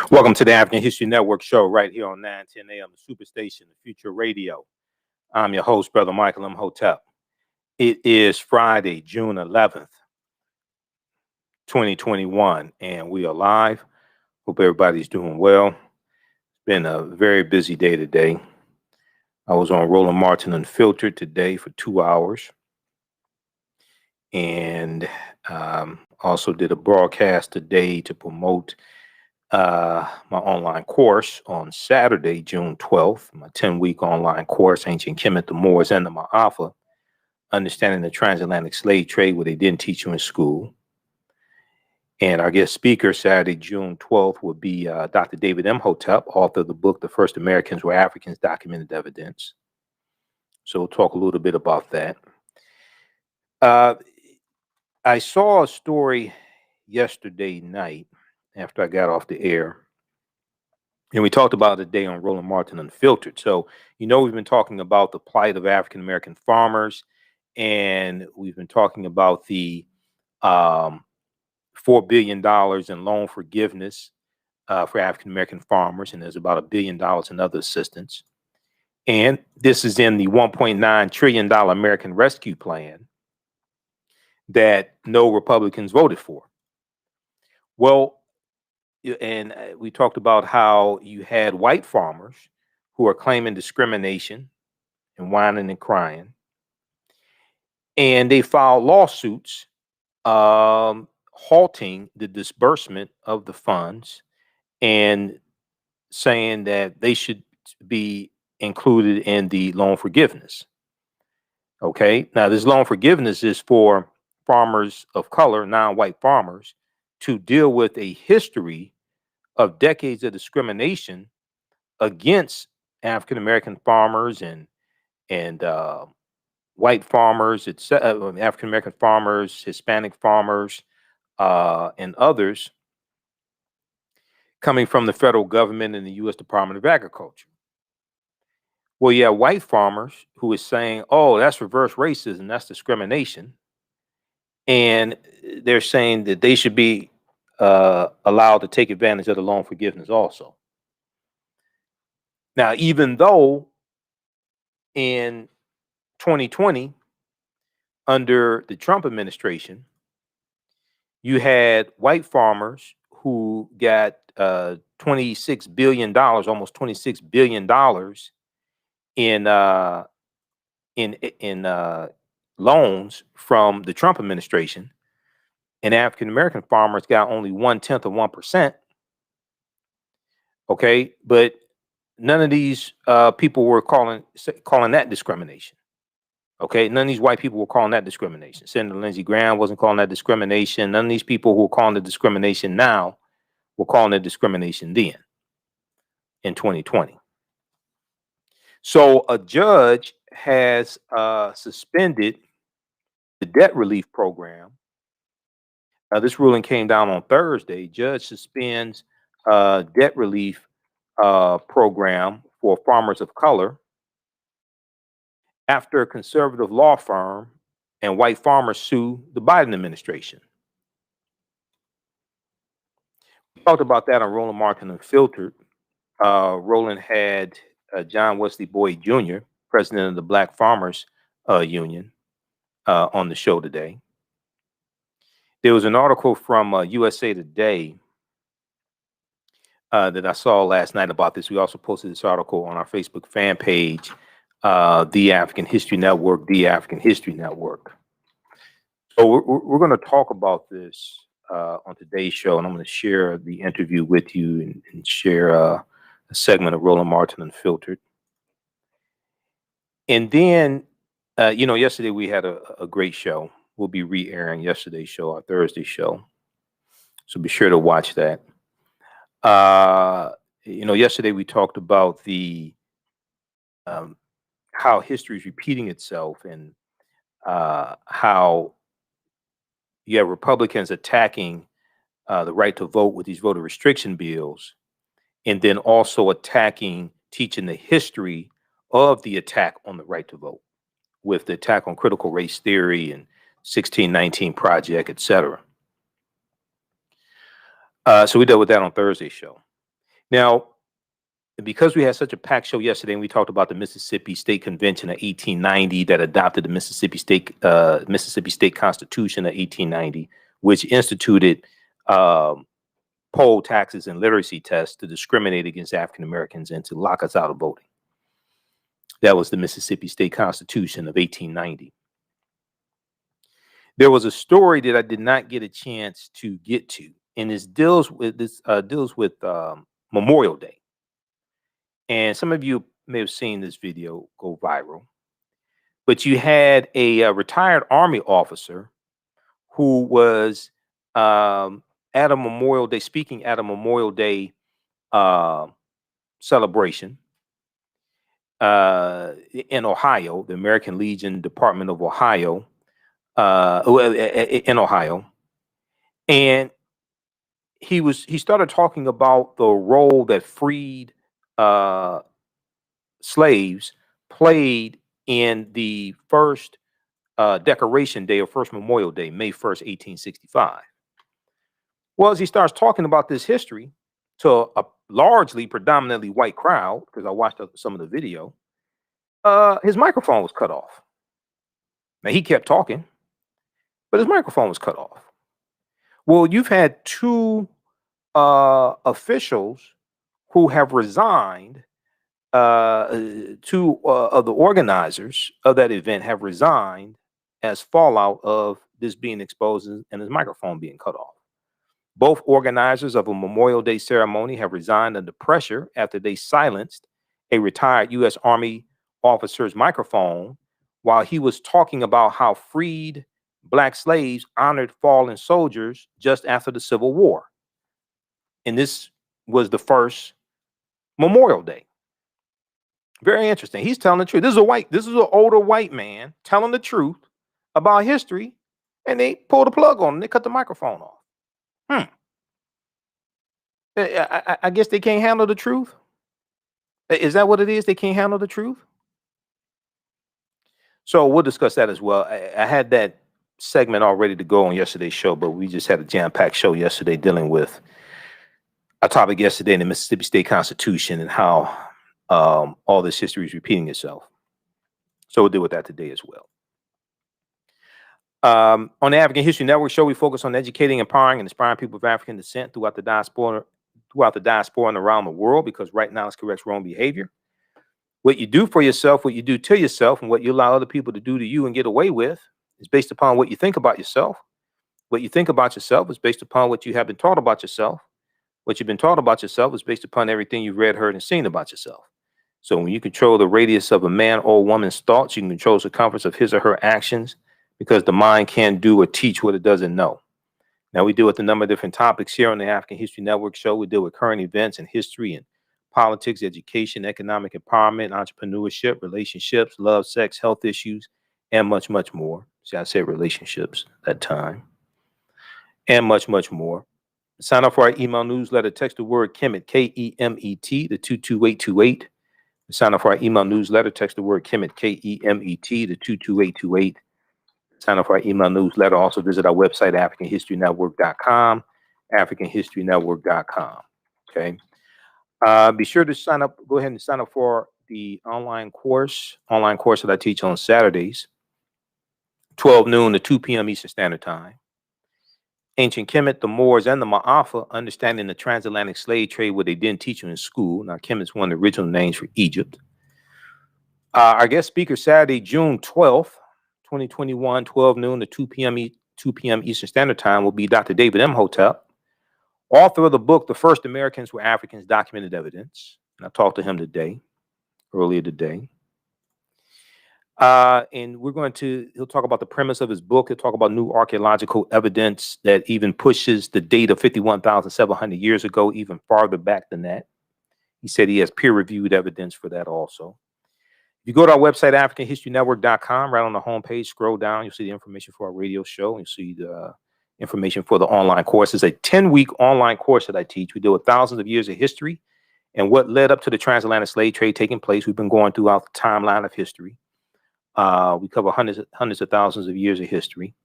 Welcome to the African History Network show right here on 910 AM, the Superstation, the Future Radio. I'm your host, Brother Michael Imhotep. It is Friday, June 11th, 2021, and we are live. Hope everybody's doing well. It's been a very busy day today. I was on Roland Martin Unfiltered today for 2 hours, and also did a broadcast today to promote my online course on Saturday, June 12th, my 10-week online course, Ancient Kemet, the Moors, and the Ma'afa, Understanding the Transatlantic Slave Trade, what they didn't teach you in school. And our guest speaker Saturday, June 12th, will be Dr. David Imhotep, author of the book, The First Americans Were Africans, Documented Evidence. So we'll talk a little bit about that. I saw a story yesterday night after I got off the air. And we talked about it today on Roland Martin Unfiltered. So, we've been talking about the plight of African-American farmers, and we've been talking about the $4 billion in loan forgiveness for African-American farmers, and there's about $1 billion in other assistance. And this is in the $1.9 trillion American Rescue Plan that no Republicans voted for. Well, and we talked about how you had white farmers who are claiming discrimination and whining and crying. And they filed lawsuits halting the disbursement of the funds and saying that they should be included in the loan forgiveness. Okay. Now, this loan forgiveness is for farmers of color, non-white farmers, to deal with a history of decades of discrimination against African-American farmers and white farmers, African-American farmers, Hispanic farmers, and others coming from the federal government and the U.S. Department of Agriculture. Well, you have white farmers who is saying, oh, that's reverse racism, that's discrimination. And they're saying that they should be allowed to take advantage of the loan forgiveness also. Now, even though in 2020, under the Trump administration, you had white farmers who got $26 billion, almost $26 billion in loans from the Trump administration, and African-American farmers got only 1/10 of 1%. Okay, but none of these people were calling that discrimination. Okay, none of these white people were calling that discrimination. Senator Lindsey Graham wasn't calling that discrimination. None of these people who are calling it discrimination now were calling it discrimination then in 2020. So a judge has suspended the debt relief program. This ruling came down on Thursday. Judge suspends debt relief program for farmers of color after a conservative law firm and white farmers sue the Biden administration. We talked about that on Roland Martin Unfiltered. Roland had John Wesley Boyd Jr., president of the Black Farmers Union, on the show today. There was an article from USA Today that I saw last night about this. We also posted this article on our Facebook fan page, The African History Network, The African History Network. So we're going to talk about this on today's show, and I'm going to share the interview with you and share a segment of Roland Martin Unfiltered. And then, yesterday we had a great show. We'll be re-airing yesterday's show, our Thursday show. So be sure to watch that. Yesterday we talked about the how history is repeating itself, and how you have Republicans attacking the right to vote with these voter restriction bills, and then also teaching the history of the attack on the right to vote with the attack on critical race theory and 1619 Project, etc. So we dealt with that on Thursday's show. Now, because we had such a packed show yesterday, and we talked about the Mississippi State Convention of 1890 that adopted the Mississippi State Constitution of 1890, which instituted poll taxes and literacy tests to discriminate against African Americans and to lock us out of voting. That was the Mississippi State Constitution of 1890. There was a story that I did not get a chance to get to, and this deals with Memorial Day. And some of you may have seen this video go viral, but you had a retired Army officer who was at a Memorial Day, speaking at a Memorial Day celebration in Ohio, the American Legion Department of Ohio, in Ohio. And he started talking about the role that freed slaves played in the first Decoration Day or first Memorial Day, May 1st, 1865. Well, as he starts talking about this history to a largely predominantly white crowd, because I watched some of the video, his microphone was cut off. Now, he kept talking, but his microphone was cut off. Well, you've had two officials who have resigned. Two of the organizers of that event have resigned as fallout of this being exposed and his microphone being cut off. Both organizers of a Memorial Day ceremony have resigned under pressure after they silenced a retired U.S. Army officer's microphone while he was talking about how freed Black slaves honored fallen soldiers just after the Civil War. And this was the first Memorial Day. Very interesting. He's telling the truth. This is an older white man telling the truth about history, and they pulled the plug on him. They cut the microphone off. I guess they can't handle the truth. Is that what it is? They can't handle the truth? So we'll discuss that as well. I had that segment all ready to go on yesterday's show, but we just had a jam-packed show yesterday dealing with a topic yesterday in the Mississippi State Constitution and how all this history is repeating itself. So we'll deal with that today as well. On the African History Network show, we focus on educating, empowering, and inspiring people of African descent throughout the diaspora and around the world, because right now it corrects wrong behavior. What you do for yourself, what you do to yourself, and what you allow other people to do to you and get away with is based upon what you think about yourself. What you think about yourself is based upon what you have been taught about yourself. What you've been taught about yourself is based upon everything you've read, heard, and seen about yourself. So when you control the radius of a man or woman's thoughts, you can control the circumference of his or her actions, because the mind can't do or teach what it doesn't know. Now, we deal with a number of different topics here on the African History Network show. We deal with current events and history and politics, education, economic empowerment, entrepreneurship, relationships, love, sex, health issues, and much, much more. See, I said relationships that time. And much, much more. Sign up for our email newsletter. Text the word Kemet, K-E-M-E-T, to 22828. Sign up for our email newsletter. Text the word Kemet, K-E-M-E-T, to 22828. Sign up for our email newsletter. Also visit our website, AfricanHistoryNetwork.com, AfricanHistoryNetwork.com. Okay. Be sure to sign up. Go ahead and sign up for the online course that I teach on Saturdays, 12 noon to 2 p.m. Eastern Standard Time. Ancient Kemet, the Moors, and the Ma'afa, understanding the transatlantic slave trade, what they didn't teach you in school. Now, Kemet is one of the original names for Egypt. Our guest speaker, Saturday, June 12th, 2021, 12 noon to 2 p.m. Eastern Standard Time, will be Dr. David Imhotep, author of the book, The First Americans Were Africans, Documented Evidence. And I talked to him earlier today. And he'll talk about the premise of his book. He'll talk about new archaeological evidence that even pushes the date of 51,700 years ago even farther back than that. He said he has peer-reviewed evidence for that also. If you go to our website, AfricanHistoryNetwork.com, right on the homepage, scroll down, you'll see the information for our radio show. You'll see the information for the online course. It's a 10-week online course that I teach. We deal with thousands of years of history and what led up to the transatlantic slave trade taking place. We've been going throughout the timeline of history. We cover hundreds of thousands of years of history.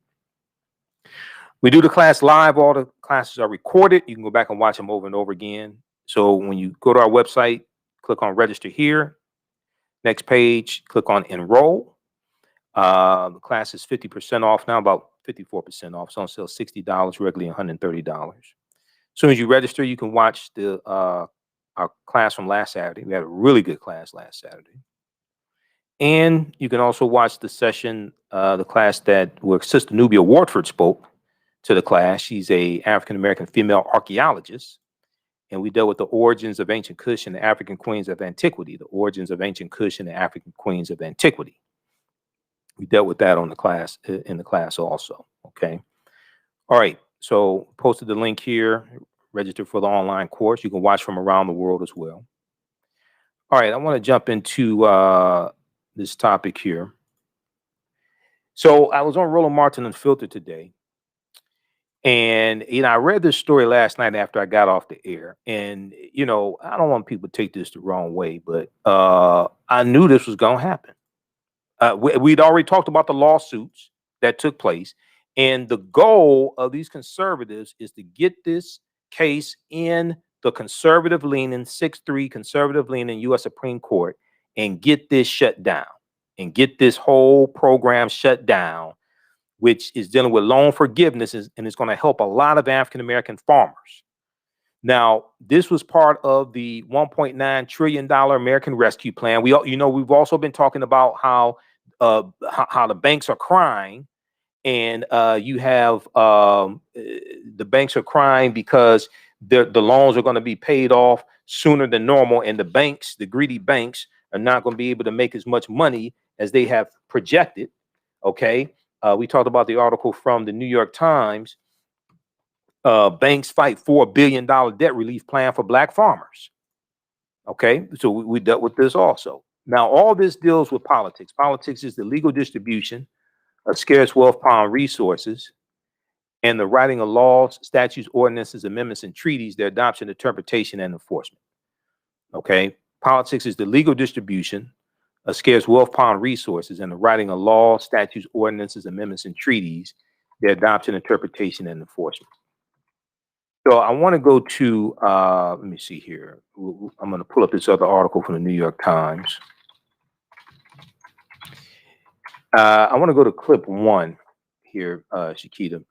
We do the class live. All the classes are recorded. You can go back and watch them over and over again. So when you go to our website, click on register here. Next page, click on enroll. The class is 50% off now, about 54% off. It's on sale $60, regularly $130. As soon as you register, you can watch our class from last Saturday. We had a really good class last Saturday. And you can also watch the session, the class where Sister Nubia Wardford spoke to the class. She's a African-American female archaeologist. And we dealt with the origins of ancient Kush and the African queens of antiquity, the origins of ancient Kush and the African queens of antiquity. We dealt with that in the class also. Okay. All right. So posted the link here, register for the online course. You can watch from around the world as well. All right. I want to jump into this topic here. So I was on Roland Martin Unfiltered today. And, I read this story last night after I got off the air. And, I don't want people to take this the wrong way, but I knew this was going to happen. We'd already talked about the lawsuits that took place. And the goal of these conservatives is to get this case in the conservative leaning 6-3 conservative leaning U.S. Supreme Court and get this shut down and get this whole program shut down, which is dealing with loan forgiveness, and it's going to help a lot of African-American farmers. Now, this was part of the $1.9 trillion American Rescue Plan. We've also been talking about how the banks are crying, and you have the banks are crying because the loans are going to be paid off sooner than normal, and the greedy banks, are not going to be able to make as much money as they have projected. Okay. We talked about the article from the New York Times. Banks fight $4 billion debt relief plan for Black farmers. Okay, so we dealt with this also. Now, all this deals with politics. Politics is the legal distribution of scarce wealth, power, and resources, and the writing of laws, statutes, ordinances, amendments, and treaties, their adoption, interpretation, and enforcement. Okay, politics is the legal distribution of scarce wealth, power, and resources, and the writing of laws, statutes, ordinances, amendments, and treaties, their adoption, interpretation, and enforcement. So I want to go to, let me see here. I'm going to pull up this other article from the New York Times. I want to go to clip 1 here, Shakita.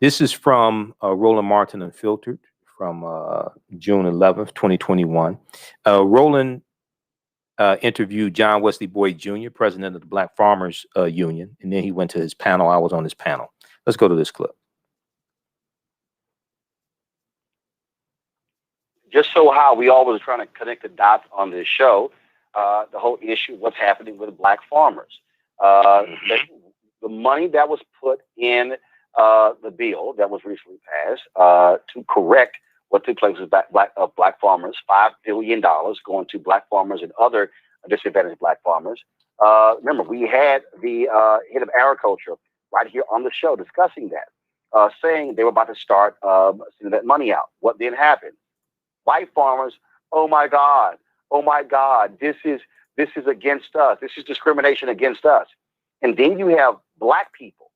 This is from Roland Martin Unfiltered from June 11th, 2021. Roland interviewed John Wesley Boyd Jr., president of the Black Farmers Union, and then he went to his panel. I was on his panel. Let's go to this clip. Just so how we always trying to connect the dots on this show, the whole issue of what's happening with Black farmers. The money that was put in the bill that was recently passed to correct what took place with Black farmers, $5 billion going to Black farmers and other disadvantaged Black farmers. Remember, we had the head of agriculture right here on the show discussing that, saying they were about to start sending that money out. What then happened? White farmers, oh my God, this is against us. This is discrimination against us. And then you have Black people.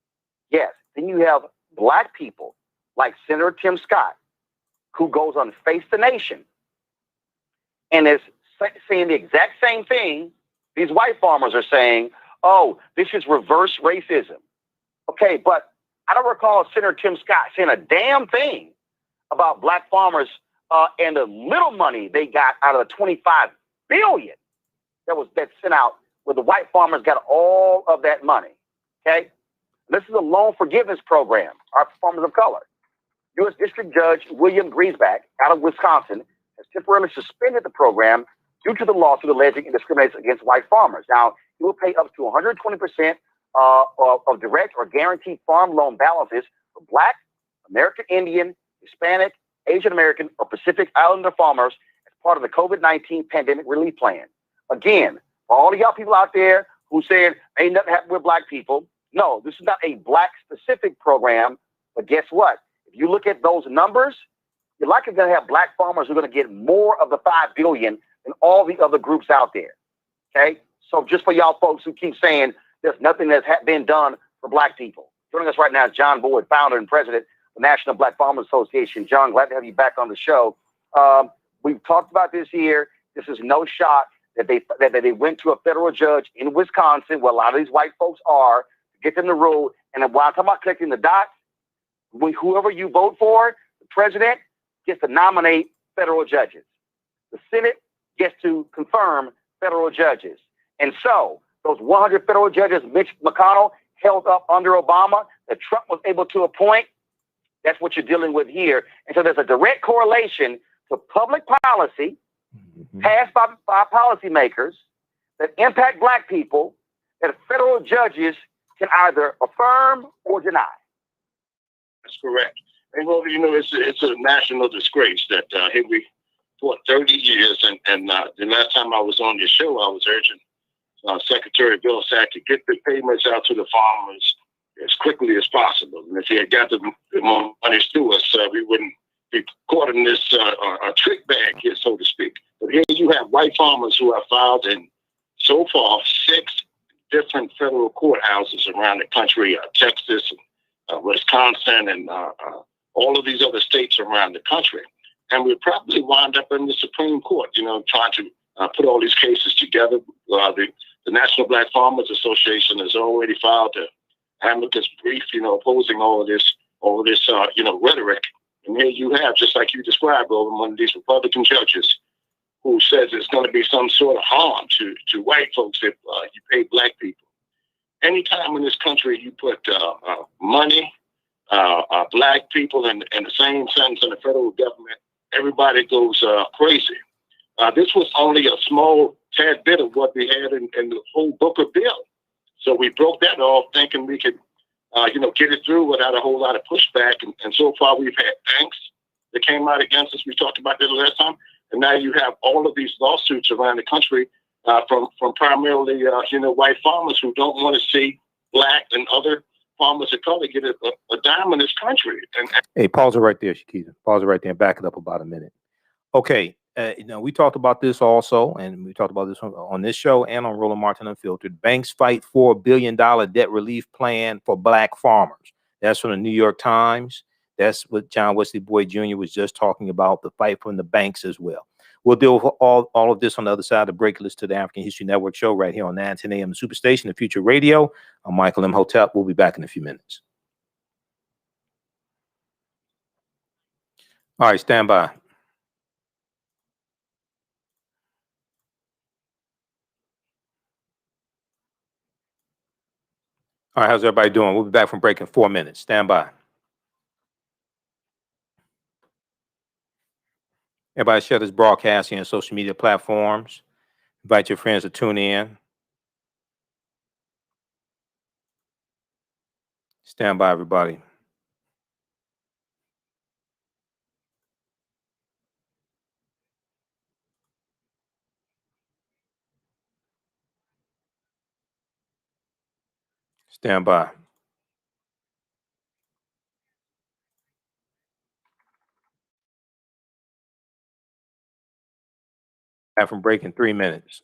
Yes, then you have Black people like Senator Tim Scott, who goes on Face the Nation and is saying the exact same thing these white farmers are saying. Oh, this is reverse racism. Okay, but I don't recall Senator Tim Scott saying a damn thing about Black farmers and the little money they got out of the $25 billion that sent out, where the white farmers got all of that money. Okay, this is a loan forgiveness program. Our farmers of color. U.S. District Judge William Griesbach out of Wisconsin has temporarily suspended the program due to the lawsuit alleging it discriminates against white farmers. Now, he will pay up to 120% of direct or guaranteed farm loan balances for Black, American Indian, Hispanic, Asian American, or Pacific Islander farmers as part of the COVID-19 pandemic relief plan. Again, for all of y'all people out there who saying ain't nothing happening with Black people, no, this is not a Black specific program. But guess what? If you look at those numbers, you're likely going to have Black farmers who are going to get more of the $5 billion than all the other groups out there. Okay, so just for y'all folks who keep saying there's nothing that's been done for Black people, Joining us right now is John Boyd, founder and president of the National Black Farmers Association. John, glad to have you back on the show. We've talked about this here. This is no shock that they went to a federal judge in Wisconsin, where a lot of these white folks are, to get them to rule. And while I'm talking about collecting the dots, whoever you vote for, the president gets to nominate federal judges. The Senate gets to confirm federal judges. And so those 100 federal judges Mitch McConnell held up under Obama, that Trump was able to appoint, that's what you're dealing with here. And so there's a direct correlation to public policy passed by policymakers that impact Black people, that federal judges can either affirm or deny. That's correct. And well, it's a national disgrace that here we for 30 years, and the last time I was on your show, I was urging Secretary Bill Sack to get the payments out to the farmers as quickly as possible. And if he had got the money to us, we wouldn't be caught in this trick bag here, so to speak. But here you have white farmers who have filed in, so far, 6 different federal courthouses around the country, Texas, Wisconsin, and all of these other states around the country. And we'll probably wind up in the Supreme Court, trying to put all these cases together. The National Black Farmers Association has already filed an amicus brief, opposing all of this, rhetoric. And here you have, just like you described, over one of these Republican judges who says it's going to be some sort of harm to white folks if you pay Black people. Anytime in this country you put money, Black people in the same sentence in the federal government, everybody goes crazy. This was only a small tad bit of what we had in the whole book of bill. So we broke that off thinking we could, get it through without a whole lot of pushback. And so far we've had banks that came out against us. We talked about that the last time. And now you have all of these lawsuits around the country from primarily, white farmers who don't want to see Black and other farmers of color get a dime in this country. Hey, pause it right there, Shakita. Pause it right there and back it up about a minute. Okay. We talked about this also, and we talked about this on this show and on Roland Martin Unfiltered. Banks fight $4 billion debt relief plan for Black farmers. That's from the New York Times. That's what John Wesley Boyd Jr. was just talking about, the fight from the banks as well. We'll deal with all of this on the other side of the break. List to the African History Network show right here on 910 AM the Superstation, the Future Radio. I'm Michael Imhotep. We'll be back in a few minutes. All right, stand by. All right, how's everybody doing? We'll be back from break in 4 minutes. Stand by. Everybody share this broadcast here on social media platforms. Invite your friends to tune in. Stand by, everybody. Stand by. Back from break in 3 minutes.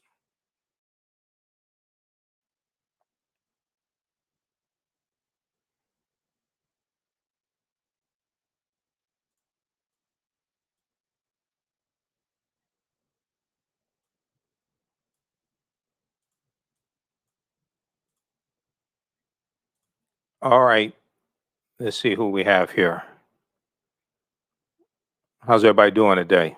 All right. Let's see who we have here. How's everybody doing today?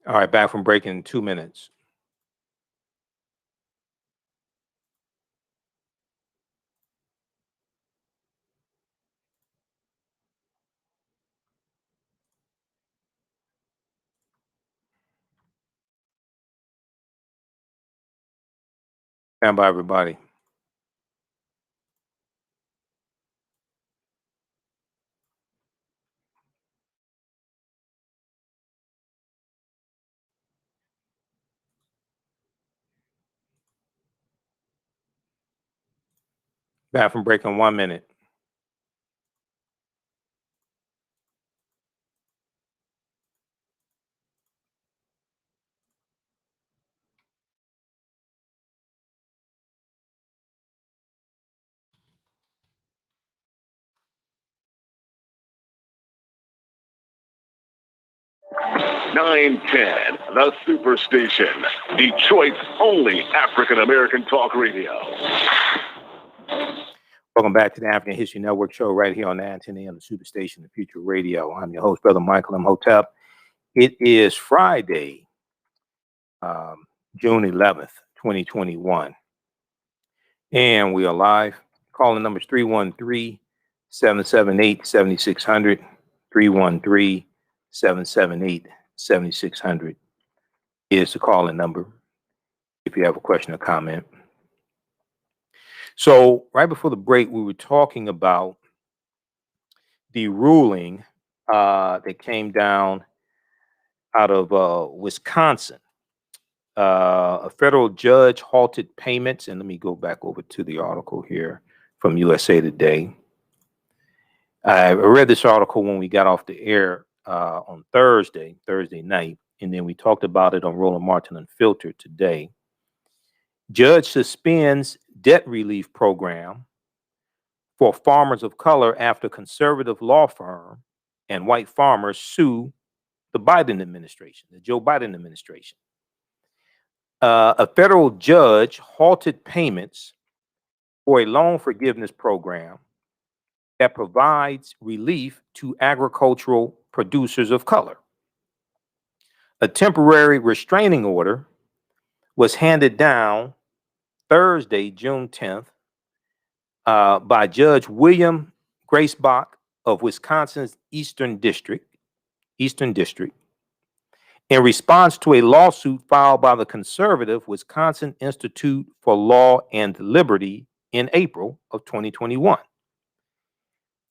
All right, back from break in 2 minutes. Stand by, everybody. Back from break in 1 minute. 910, the Superstation, Detroit's only African-American talk radio. Welcome back to the African History Network show right here on the antenna on the Superstation, the Future Radio. I'm your host, Brother Michael Imhotep. It is Friday, June 11th, 2021. And we are live. Calling numbers 313-778-7600, 313-778-7600 is the calling number if you have a question or comment. So right before the break, we were talking about the ruling that came down out of Wisconsin. A federal judge halted payments, and let me go back over to the article here from USA Today. I read this article when we got off the air on Thursday night, and then we talked about it on Roland Martin Unfiltered today. Judge suspends debt relief program for farmers of color after conservative law firm and white farmers sue the Biden administration, the Joe Biden administration. A federal judge halted payments for a loan forgiveness program that provides relief to agricultural producers of color. A temporary restraining order was handed down Thursday, June 10th, by Judge William Gracebach of Wisconsin's Eastern District, in response to a lawsuit filed by the conservative Wisconsin Institute for Law and Liberty in April of 2021.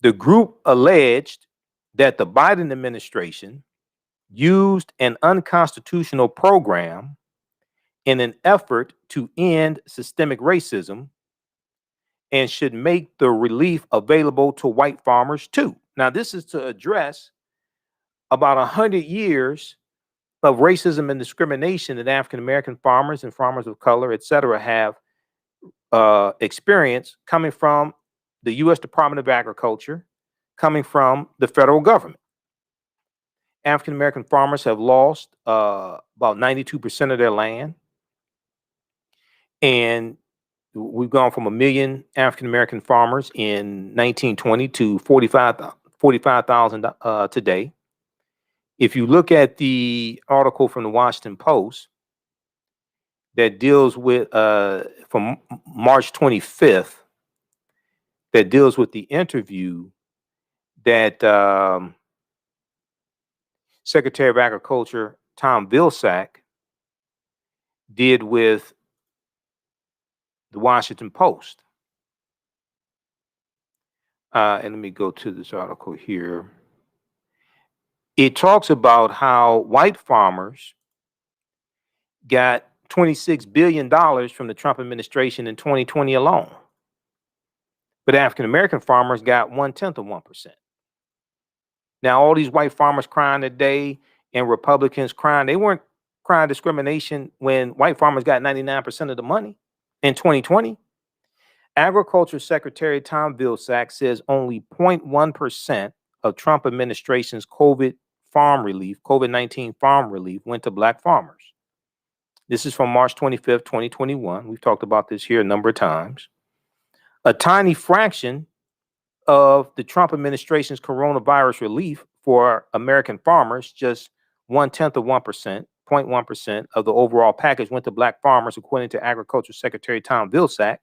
The group alleged that the Biden administration used an unconstitutional program in an effort to end systemic racism and should make the relief available to white farmers too. Now, this is to address about 100 years of racism and discrimination that African-American farmers and farmers of color, et cetera, have experienced coming from the U.S. Department of Agriculture, coming from the federal government. African-American farmers have lost about 92% of their land. And we've gone from 1 million African-American farmers in 1920 to 45,000 today. If you look at the article from the Washington Post that deals with, from March 25th, that deals with the interview that Secretary of Agriculture Tom Vilsack did with the Washington Post. And let me go to this article here. It talks about how white farmers got $26 billion from the Trump administration in 2020 alone. But African-American farmers got 0.1%. Now, all these white farmers crying today and Republicans crying, they weren't crying discrimination when white farmers got 99% of the money in 2020. Agriculture Secretary Tom Vilsack says only 0.1% of Trump administration's COVID-19 farm relief went to black farmers. This is from March 25th, 2021. We've talked about this here a number of times. A tiny fraction of the Trump administration's coronavirus relief for American farmers, just 0.1% of the overall package went to black farmers, according to Agriculture Secretary Tom Vilsack,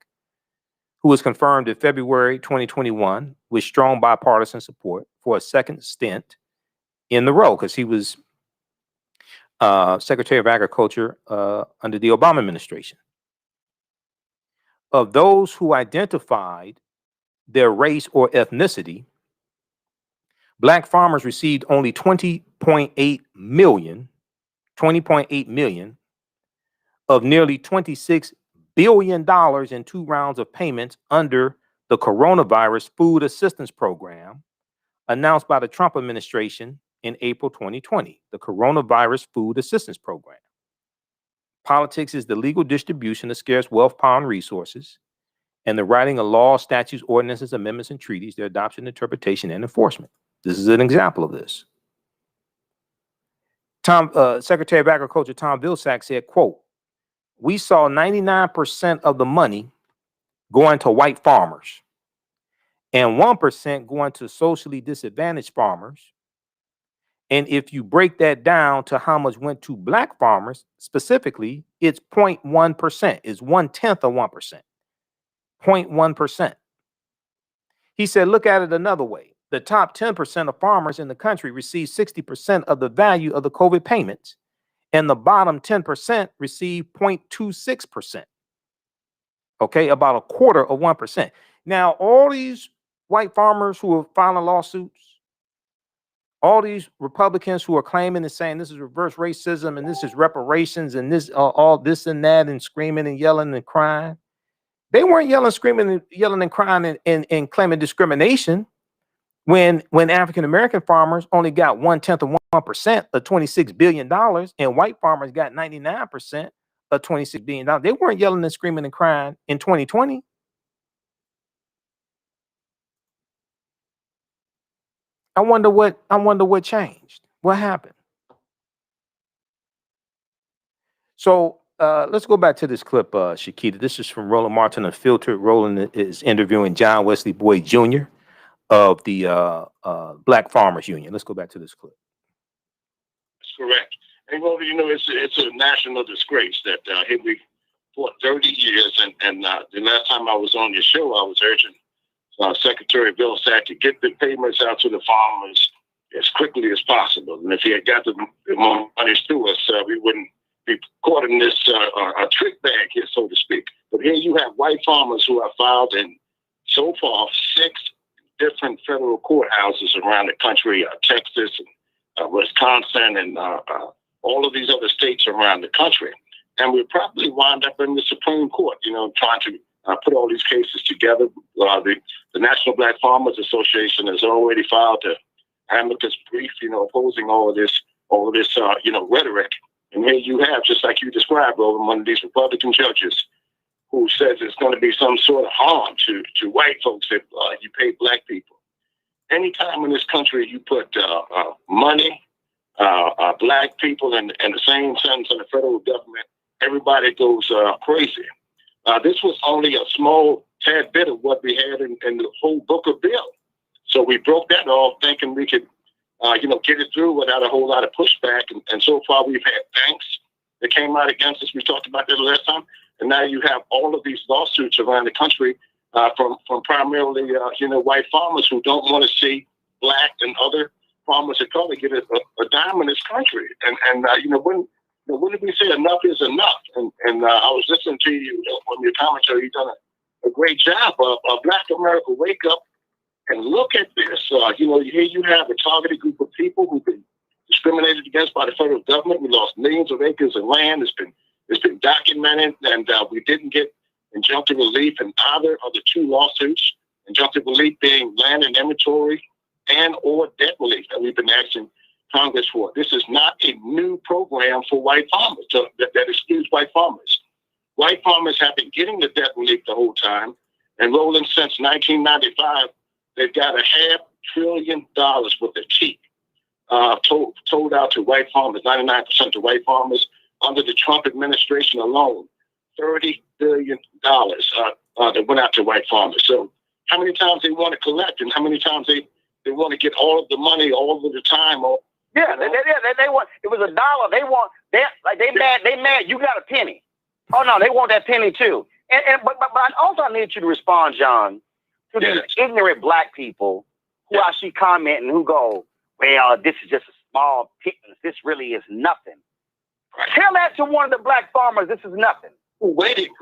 who was confirmed in February 2021 with strong bipartisan support for a second stint in the role, because he was Secretary of Agriculture under the Obama administration. Of those who identified their race or ethnicity, black farmers received only 20.8 million of nearly $26 billion in 2 rounds of payments under the Coronavirus Food Assistance Program announced by the Trump administration in April 2020, the Coronavirus Food Assistance Program. Politics is the legal distribution of scarce wealth, power, and resources, and the writing of laws, statutes, ordinances, amendments, and treaties, their adoption, interpretation, and enforcement. This is an example of this. Secretary of Agriculture Tom Vilsack said, quote, "We saw 99% of the money going to white farmers and 1% going to socially disadvantaged farmers. And if you break that down to how much went to black farmers specifically, it's 0.1%. It's 1/10 of 1%. 0.1%. He said, look at it another way. The top 10% of farmers in the country receive 60% of the value of the COVID payments, and the bottom 10% receive 0.26%. Okay, about a quarter of 1%. Now, all these white farmers who are filing lawsuits, all these Republicans who are claiming and saying this is reverse racism and this is reparations and this all this and that and screaming and yelling and crying. They weren't yelling, screaming, yelling and crying and claiming discrimination when African American farmers only got 1/10 of 1% of $26 billion and white farmers got 99% of $26 billion. They weren't yelling and screaming and crying in 2020. I wonder what changed. What happened? So let's go back to this clip, Shakita. This is from Roland Martin Unfiltered. Roland is interviewing John Wesley Boyd Jr. of the Black Farmers Union. Let's go back to this clip. That's correct. And well, you know, it's a national disgrace that here we fought 30 years, and the last time I was on your show, I was urging Secretary Vilsack to get the payments out to the farmers as quickly as possible. And if he had got the money to us, we wouldn't be caught in this trick bag here, so to speak. But here you have white farmers who have filed in so far 6 different federal courthouses around the country, Texas, and Wisconsin, and all of these other states around the country. And we'll probably wind up in the Supreme Court, you know, trying to put all these cases together. The National Black Farmers Association has already filed an amicus brief, you know, opposing all of this, you know, rhetoric. And here you have, just like you described, Roland, one of these Republican judges who says it's going to be some sort of harm to white folks if you pay black people. Anytime in this country you put money, black people in the same sentence in the federal government, everybody goes crazy. This was only a small tad bit of what we had in the whole book of bill. So we broke that off thinking we could, you know, get it through without a whole lot of pushback. And so far we've had banks that came out against us. We talked about that last time. And now you have all of these lawsuits around the country from primarily, you know, white farmers who don't want to see black and other farmers of color get a dime in this country. And you know, when did we say enough is enough? And I was listening to you on your commentary. You've done a great job of Black America Wake Up and look at this. You know, here you have a targeted group of people who've been discriminated against by the federal government. We lost millions of acres of land. It's been documented, and we didn't get injunctive relief in either of the 2 lawsuits. Injunctive relief being land and inventory and or debt relief that we've been asking Congress for. This is not a new program for white farmers that excludes white farmers. White farmers have been getting the debt relief the whole time, and rolling since 1995, they've got $500 billion worth of cheap told out to white farmers, 99% to white farmers. Under the Trump administration alone, $30 billion that went out to white farmers. So how many times they want to collect and how many times they want to get all of the money all of the time? Or, yeah, they want, it was $1. They mad, you got a penny. Oh no, they want that penny too. But I also need you to respond, John, to these ignorant black people who I see commenting who go, well, this is just a small pittance. This really is nothing. Right. Tell that to one of the black farmers. This is nothing. Who waiting?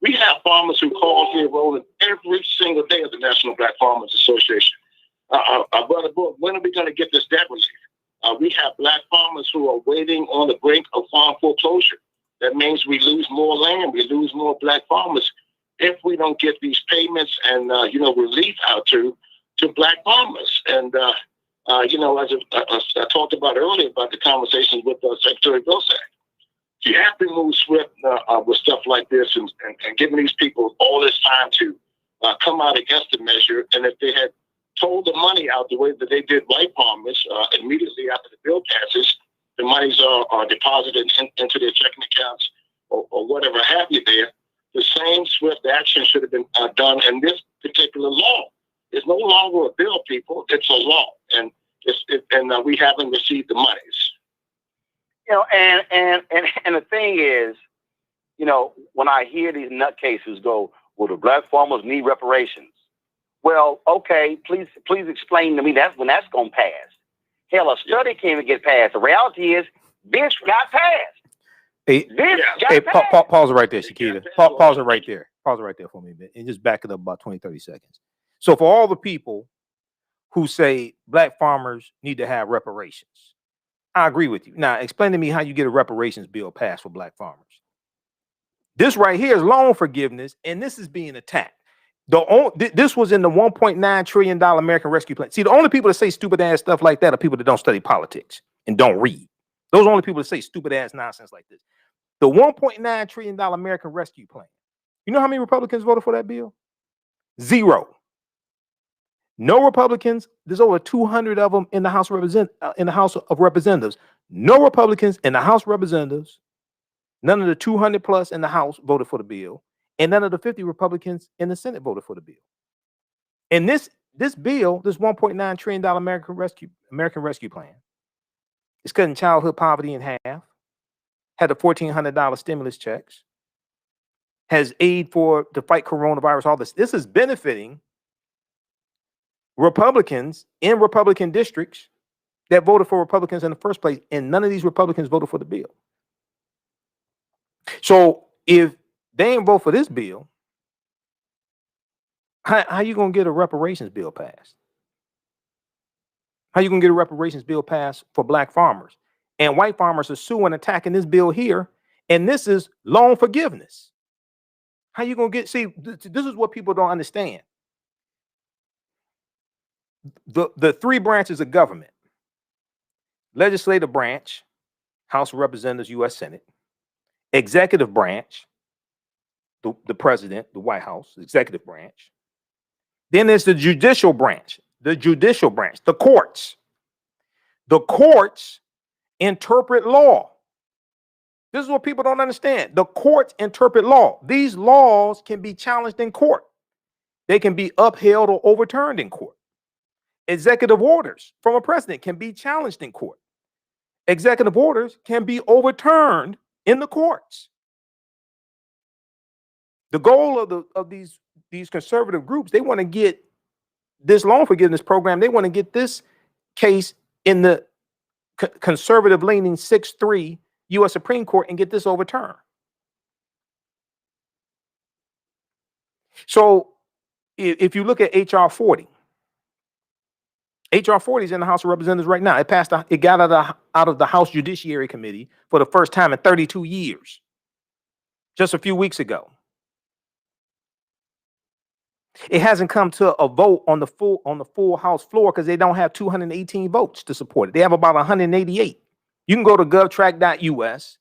We have farmers who call here, Roland, every single day at the National Black Farmers Association. Brother Book, when are we going to get this debt relief? We have black farmers who are waiting on the brink of farm foreclosure. That means we lose more land, we lose more black farmers if we don't get these payments and you know, relief out to black farmers. And you know, as I talked about earlier about the conversations with Secretary Vilsack, you have to move swift with stuff like this and giving these people all this time to come out against the measure. And if they had told the money out the way that they did white farmers immediately after the bill passes, the monies are deposited into their checking accounts or whatever have you there, the same swift action should have been done in this particular law. It's no longer a bill, people. It's a law, and we haven't received the monies. You know, and the thing is, you know, when I hear these nutcases go, well, the black farmers need reparations. Well, okay, please explain to me when that's going to pass. Hell, a study can't even get passed. The reality is, this got passed. Pause it right there, Shakita. Pause it right there. Pause it right there for me a bit, and just back it up about 20, 30 seconds. So for all the people who say black farmers need to have reparations, I agree with you. Now, explain to me how you get a reparations bill passed for black farmers. This right here is loan forgiveness, and this is being attacked. This was in the $1.9 trillion American Rescue Plan. See, the only people that say stupid ass stuff like that are people that don't study politics and don't read. Those are the only people that say stupid ass nonsense like this. The $1.9 trillion American Rescue Plan. You know how many Republicans voted for that bill? 0. No Republicans. There's over 200 of them in the House of Representatives. No Republicans in the House of Representatives. None of the 200 plus in the House voted for the bill, and none of the 50 Republicans in the Senate voted for the bill. And this bill, this $1.9 trillion American Rescue Plan, is cutting childhood poverty in half. Had the $1,400 stimulus checks. Has aid to fight coronavirus. All this. This is benefiting Republicans in Republican districts that voted for Republicans in the first place, and none of these Republicans voted for the bill. So if they ain't vote for this bill, how you gonna get a reparations bill passed? How you gonna get a reparations bill passed for black farmers? And white farmers are suing, attacking this bill here, and this is loan forgiveness. How you gonna get? See, this is what people don't understand. The three branches of government: legislative branch, House of Representatives, U.S. Senate; executive branch, the president, the White House, executive branch. Then there's the judicial branch, the courts. The courts interpret law. This is what people don't understand. The courts interpret law. These laws can be challenged in court. They can be upheld or overturned in court. Executive orders from a president can be challenged in court. Executive orders can be overturned in the courts. The goal of these conservative groups, they want to get this loan forgiveness program. They want to get this case in the conservative leaning 6-3 U.S. Supreme Court and get this overturned. So if you look at H.R. 40, H.R. 40 is in the House of Representatives right now. It got out of the House Judiciary Committee for the first time in 32 years, just a few weeks ago. It hasn't come to a vote on the full House floor because they don't have 218 votes to support it. They have about 188. You can go to govtrack.us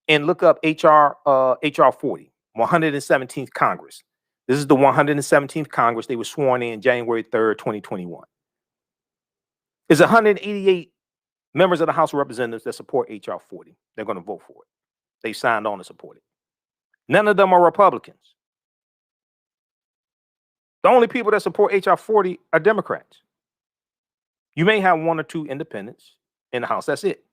and look up HR 40, 117th Congress. This is the 117th Congress. They were sworn in January 3rd, 2021. There's 188 members of the House of Representatives that support HR 40. They're going to vote for it. They signed on to support it. None of them are Republicans. The only people that support HR 40 are Democrats. You may have one or two independents in the House. That's it.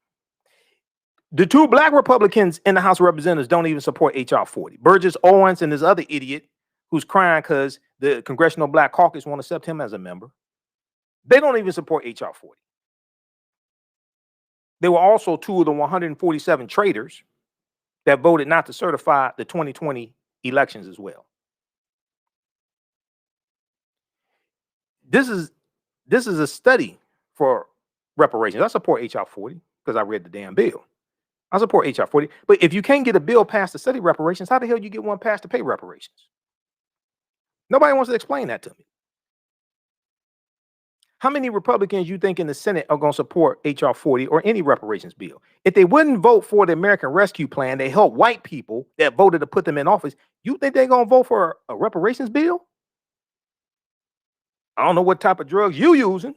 The two black Republicans in the House of Representatives don't even support HR 40. Burgess Owens and this other idiot who's crying because the Congressional Black Caucus won't accept him as a member. They don't even support HR 40. There were also two of the 147 traitors that voted not to certify the 2020 elections as well. This is a study for reparations. I support HR 40 because I read the damn bill. I support HR 40. But if you can't get a bill passed to study reparations, how the hell you get one passed to pay reparations? Nobody wants to explain that to me. How many Republicans you think in the Senate are going to support HR 40 or any reparations bill? If they wouldn't vote for the American Rescue Plan, they help white people that voted to put them in office, you think they're going to vote for a reparations bill? I don't know what type of drugs you using.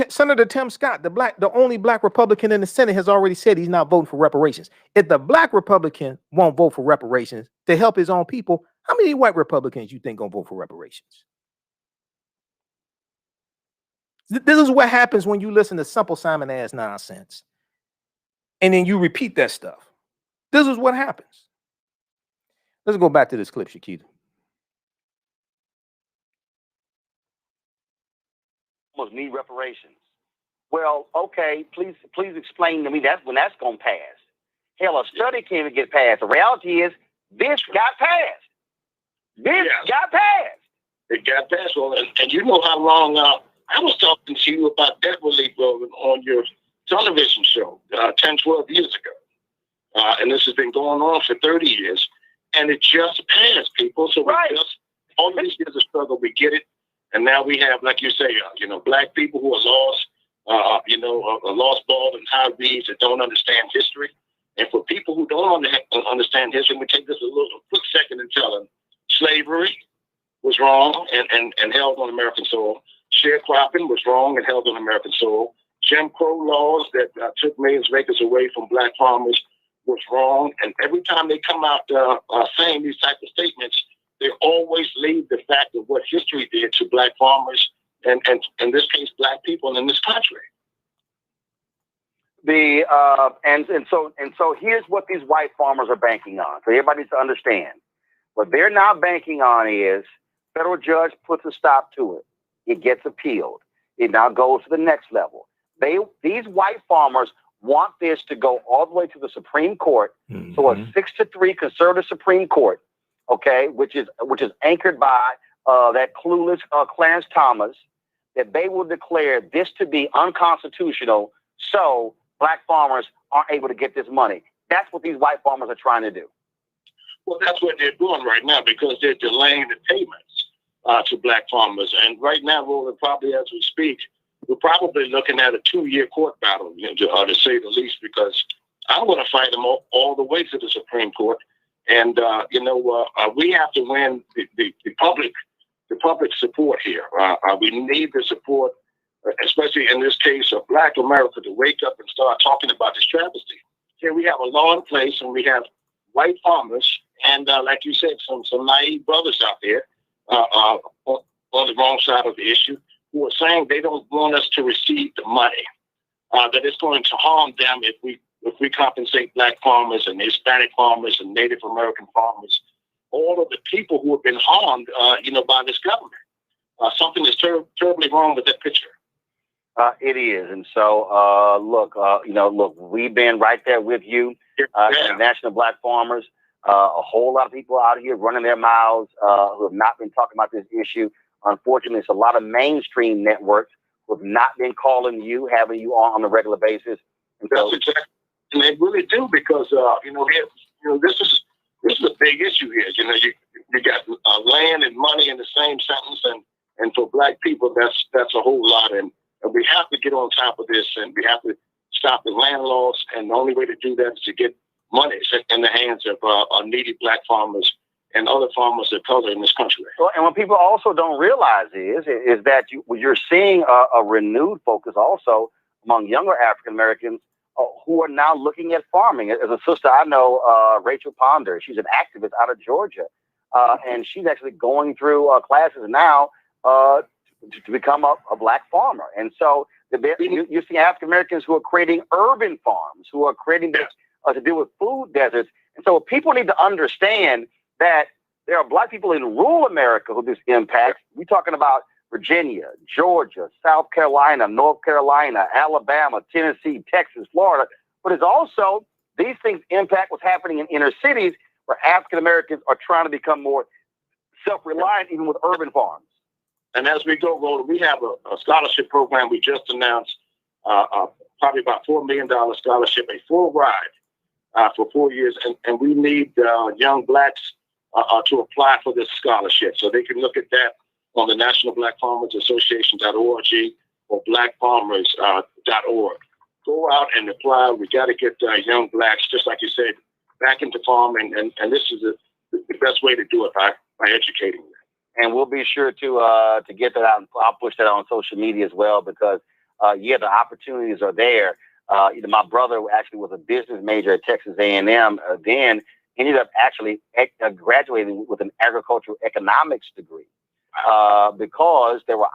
Senator Tim Scott, the only black Republican in the Senate, has already said he's not voting for reparations. If the black Republican won't vote for reparations to help his own people, how many white Republicans you think gonna vote for reparations? This is what happens when you listen to simple Simon ass nonsense, and then you repeat that stuff. This is what happens. Let's go back to this clip, Shakita. Almost need reparations. Well, okay, please explain to me when that's going to pass. Hell, a study can't even get passed. The reality is this got passed. Got passed. It got passed. Well, and you know how long I was talking to you about debt relief on your television show 10, 12 years ago. And this has been going on for 30 years. And it just passed, people. So right. All these years of struggle, we get it. And now we have, like you say, black people who are lost, a lost ball and high reads that don't understand history. And for people who don't understand history, we take this a quick second and tell them slavery was wrong and held on American soil. Sharecropping was wrong and held on American soil. Jim Crow laws that took millions of acres away from black farmers was wrong. And every time they come out saying these type of statements, they always leave the fact of what history did to black farmers and in this case, black people in this country. So here's what these white farmers are banking on. So everybody needs to understand. What they're now banking on is federal judge puts a stop to it. It gets appealed. It now goes to the next level. These white farmers want this to go all the way to the Supreme Court. Mm-hmm. So a 6-3 conservative Supreme Court, okay, which is anchored by that clueless Clarence Thomas, that they will declare this to be unconstitutional. So black farmers aren't able to get this money. That's what these white farmers are trying to do. Well, that's what they're doing right now because they're delaying the payments to black farmers. And right now, probably as we speak, we're probably looking at a 2-year court battle, to say the least, because I'm going to fight them all the way to the Supreme Court. And, we have to win the public support here. We need the support, especially in this case of black America, to wake up and start talking about this travesty. Here we have a law in place and we have white farmers and, like you said, some naive brothers out there on the wrong side of the issue who are saying they don't want us to receive the money, that it's going to harm them if we compensate black farmers and Hispanic farmers and Native American farmers, all of the people who have been harmed, by this government. Something is terribly wrong with that picture. It is. And so, look, we've been right there with you, National Black Farmers. A whole lot of people out here running their mouths who have not been talking about this issue. Unfortunately, it's a lot of mainstream networks who have not been calling you, having you on a regular basis. And that's exactly, and they really do because this is a big issue here. You got land and money in the same sentence, and for black people, that's a whole lot. And we have to get on top of this, and we have to stop the land laws. And the only way to do that is to get money in the hands of needy black farmers and other farmers of color in this country. Well, and what people also don't realize is that you're seeing a renewed focus also among younger African Americans who are now looking at farming. As a sister I know, Rachel Ponder, she's an activist out of Georgia, and she's actually going through classes now to become a black farmer. And so you see African Americans who are creating urban farms, who are creating to deal with food deserts. And so people need to understand that there are black people in rural America who this impacts. We're talking about Virginia, Georgia, South Carolina, North Carolina, Alabama, Tennessee, Texas, Florida. But it's also these things impact what's happening in inner cities where African Americans are trying to become more self-reliant, even with urban farms. And as we go, Roland, we have a scholarship program we just announced, probably about $4 million scholarship, a full ride for 4 years. And we need young blacks to apply for this scholarship. So they can look at that on the National Black Farmers Association.org or blackfarmers.org. Go out and apply. We got to get young blacks, just like you said, back into farming. And this is the best way to do it by educating them. And we'll be sure to get that out. And I'll push that on social media as well, because yeah, the opportunities are there. My brother actually was a business major at Texas A&M, then ended up actually graduating with an agricultural economics degree, because there were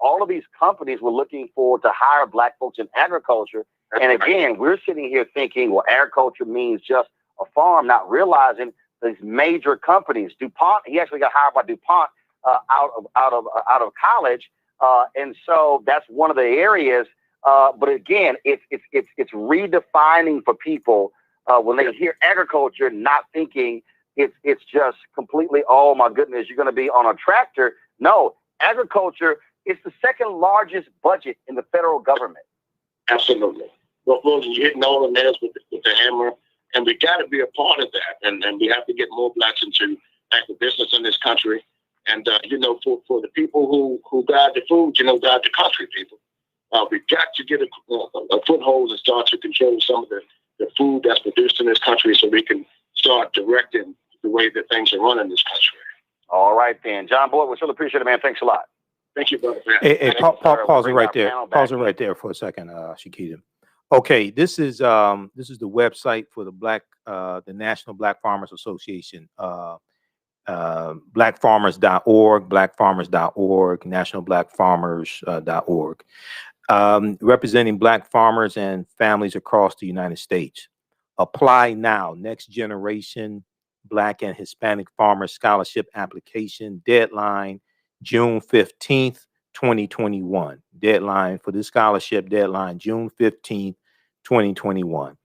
all of these companies were looking forward to hire Black folks in agriculture. And again, we're sitting here thinking, well, agriculture means just a farm, not realizing these major companies. DuPont, he actually got hired by DuPont out of college, and so that's one of the areas. But again, it's redefining for people when they hear agriculture, not thinking it's just completely, oh my goodness, you're going to be on a tractor. No, agriculture is the second largest budget in the federal government. Absolutely. Well, you're hitting all the nails with the hammer, and we got to be a part of that, and we have to get more Blacks into agribusiness in this country. And for the people who guide the food, guide the country, people. We got to get a foothold and start to control some of the food that's produced in this country, so we can start directing the way that things are run in this country. All right, then. John Boyd, we still appreciate it, man. Thanks a lot. Thank you, brother. Hey, pause it right there. Pause it right there for a second, Shakita. Okay, this is the website for the National Black Farmers Association. Blackfarmers.org, blackfarmers.org, nationalblackfarmers.org, representing Black farmers and families across the United States. Apply now. Next Generation Black and Hispanic Farmer Scholarship Application deadline, June 15th, 2021. Deadline for this scholarship, deadline, June 15th, 2021.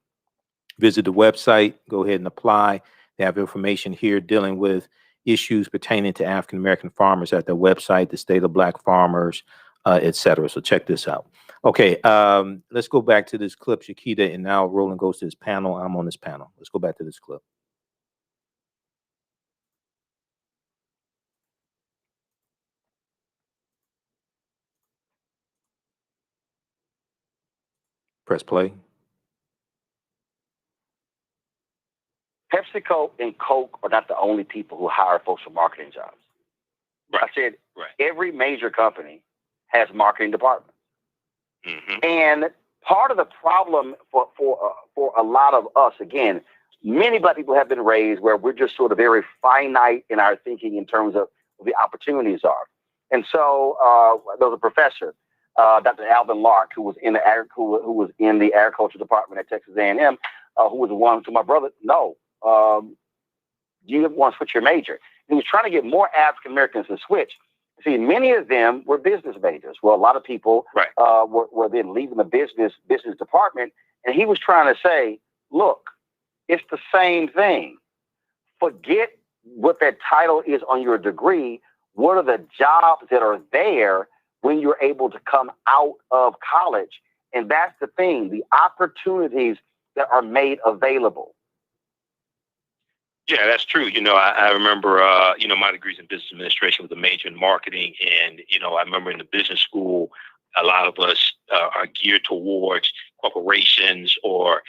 Visit the website, go ahead and apply. They have information here dealing with issues pertaining to African American farmers at their website, the state of Black farmers, etc. So check this out. Okay, let's go back to this clip, Shakita, and now Roland goes to his panel. I'm on this panel. Let's go back to this clip. Press play. PepsiCo and Coke are not the only people who hire folks for marketing jobs. Right. I said every major company has marketing departments. Mm-hmm. And part of the problem for a lot of us, again, many Black people have been raised where we're just sort of very finite in our thinking in terms of what the opportunities are. And so there was a professor, Dr. Alvin Lark, who was in the agriculture department at Texas A&M, who was the one to my brother, you want to switch your major. He was trying to get more African Americans to switch. See, many of them were business majors. Well, a lot of people were then leaving the business department, and he was trying to say, look, it's the same thing. Forget what that title is on your degree. What are the jobs that are there when you're able to come out of college? And that's the thing, the opportunities that are made available. Yeah, that's true. I remember, my degree's in business administration with a major in marketing. And, I remember in the business school, a lot of us are geared towards corporations or